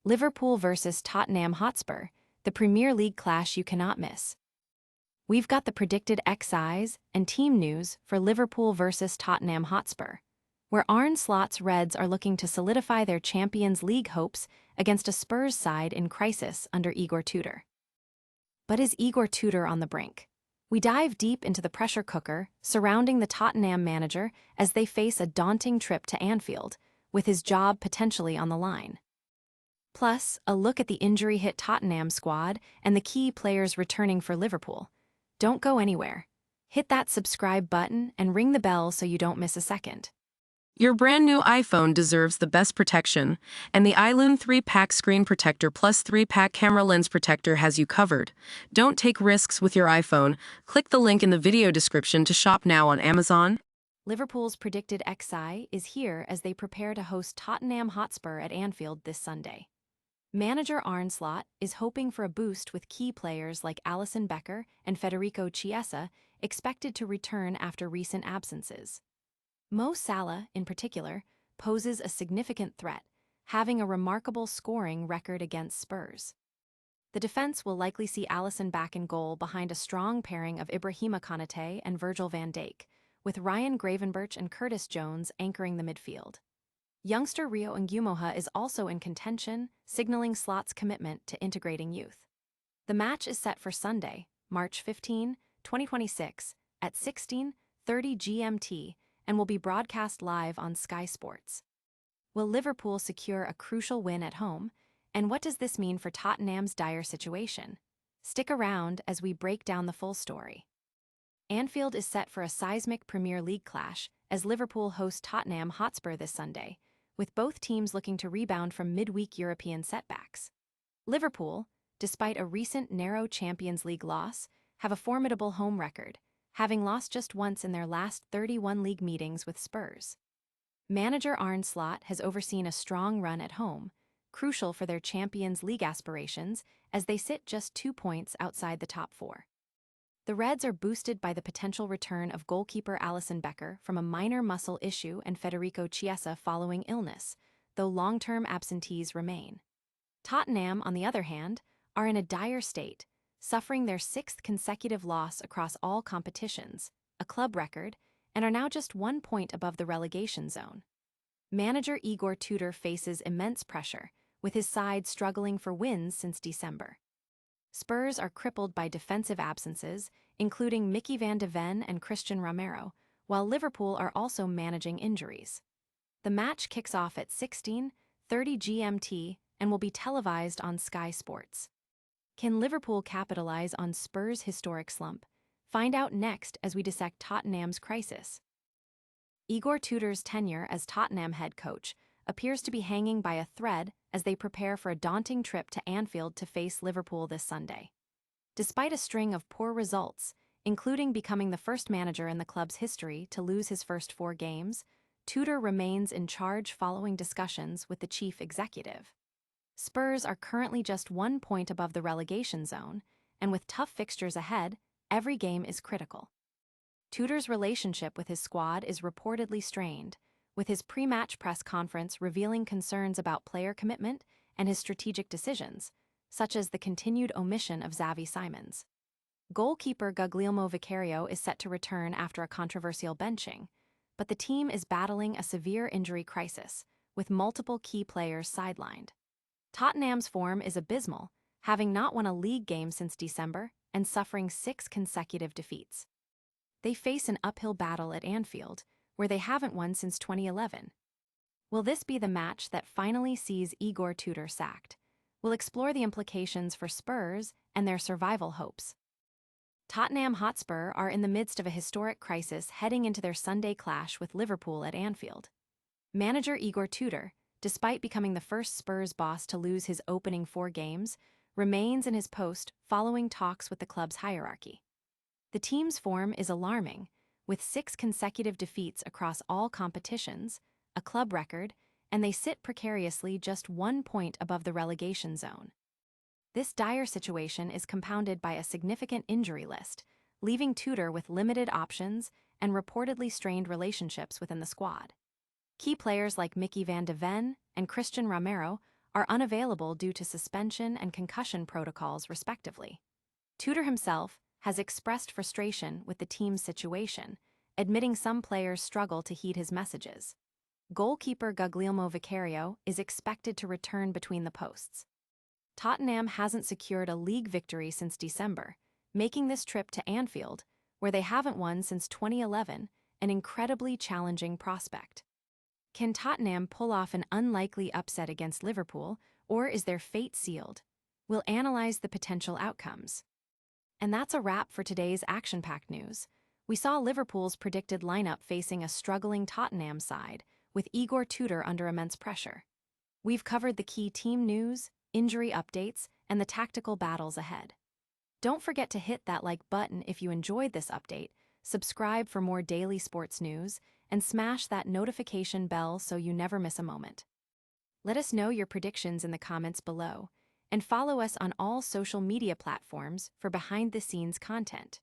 Liverpool versus Tottenham Hotspur, the Premier League clash you cannot miss. We've got the predicted XIs and team news for Liverpool versus Tottenham Hotspur, where Arne Slot's Reds are looking to solidify their Champions League hopes against a Spurs side in crisis under Igor Tudor. But is Igor Tudor on the brink? We dive deep into the pressure cooker surrounding the Tottenham manager as they face a daunting trip to Anfield, with his job potentially on the line. Plus, a look at the injury-hit Tottenham squad and the key players returning for Liverpool. Don't go anywhere. Hit that subscribe button and ring the bell so you don't miss a second. Your brand new iPhone deserves the best protection, and the iLume 3-pack screen protector plus 3-pack camera lens protector has you covered. Don't take risks with your iPhone. Click the link in the video description to shop now on Amazon. Liverpool's predicted XI is here as they prepare to host Tottenham Hotspur at Anfield this Sunday. Manager Arne Slot is hoping for a boost with key players like Alisson, Becker and Federico Chiesa expected to return after recent absences. Salah, in particular, poses a significant threat, having a remarkable scoring record against Spurs. The defense will likely see Alisson back in goal behind a strong pairing of Ibrahima Konate and Virgil van Dijk, with Ryan Gravenberch and Curtis Jones anchoring the midfield. Youngster Rio Ngumoha is also in contention, signaling Slot's commitment to integrating youth. The match is set for Sunday, March 15, 2026, at 16:30 GMT and will be broadcast live on Sky Sports. Will Liverpool secure a crucial win at home? And what does this mean for Tottenham's dire situation? Stick around as we break down the full story. Anfield is set for a seismic Premier League clash as Liverpool host Tottenham Hotspur this Sunday, with both teams looking to rebound from midweek European setbacks. Liverpool, despite a recent narrow Champions League loss, have a formidable home record, having lost just once in their last 31 league meetings with Spurs. Manager Arne Slot has overseen a strong run at home, crucial for their Champions League aspirations as they sit just 2 points outside the top four. The Reds are boosted by the potential return of goalkeeper Alisson Becker from a minor muscle issue and Federico Chiesa following illness, though long-term absentees remain. Tottenham, on the other hand, are in a dire state, suffering their 6th consecutive loss across all competitions, a club record, and are now just 1 point above the relegation zone. Manager Igor Tudor faces immense pressure, with his side struggling for wins since December. Spurs are crippled by defensive absences, including Mickey van de Ven and Christian Romero, while Liverpool are also managing injuries. The match kicks off at 16:30 GMT and will be televised on Sky Sports. Can Liverpool capitalize on Spurs' historic slump? Find out next as we dissect Tottenham's crisis. Igor Tudor's tenure as Tottenham head coach appears to be hanging by a thread as they prepare for a daunting trip to Anfield to face Liverpool this Sunday. Despite a string of poor results, including becoming the first manager in the club's history to lose his first 4 games, Tudor remains in charge following discussions with the chief executive. Spurs are currently just 1 point above the relegation zone, and with tough fixtures ahead, every game is critical. Tudor's relationship with his squad is reportedly strained, with his pre-match press conference revealing concerns about player commitment and his strategic decisions, such as the continued omission of Xavi Simons. Goalkeeper Guglielmo Vicario is set to return after a controversial benching, but the team is battling a severe injury crisis, with multiple key players sidelined. Tottenham's form is abysmal, having not won a league game since December and suffering 6 consecutive defeats. They face an uphill battle at Anfield, where they haven't won since 2011. Will this be the match that finally sees Igor Tudor sacked? We'll explore the implications for Spurs and their survival hopes. Tottenham Hotspur are in the midst of a historic crisis heading into their Sunday clash with Liverpool at Anfield. Manager Igor Tudor, despite becoming the first Spurs boss to lose his opening 4 games, remains in his post following talks with the club's hierarchy. The team's form is alarming, with 6 consecutive defeats across all competitions, a club record, and they sit precariously just 1 point above the relegation zone. This dire situation is compounded by a significant injury list, leaving Tudor with limited options and reportedly strained relationships within the squad. Key players like Mickey van de Ven and Christian Romero are unavailable due to suspension and concussion protocols, respectively. Tudor himself has expressed frustration with the team's situation, admitting some players struggle to heed his messages. Goalkeeper Guglielmo Vicario is expected to return between the posts. Tottenham hasn't secured a league victory since December, making this trip to Anfield, where they haven't won since 2011, an incredibly challenging prospect. Can Tottenham pull off an unlikely upset against Liverpool, or is their fate sealed? We'll analyze the potential outcomes. And that's a wrap for today's action-packed news. We saw Liverpool's predicted lineup facing a struggling Tottenham side, with Igor Tudor under immense pressure. We've covered the key team news, injury updates, and the tactical battles ahead. Don't forget to hit that like button if you enjoyed this update, subscribe for more daily sports news, and smash that notification bell so you never miss a moment. Let us know your predictions in the comments below, and follow us on all social media platforms for behind-the-scenes content.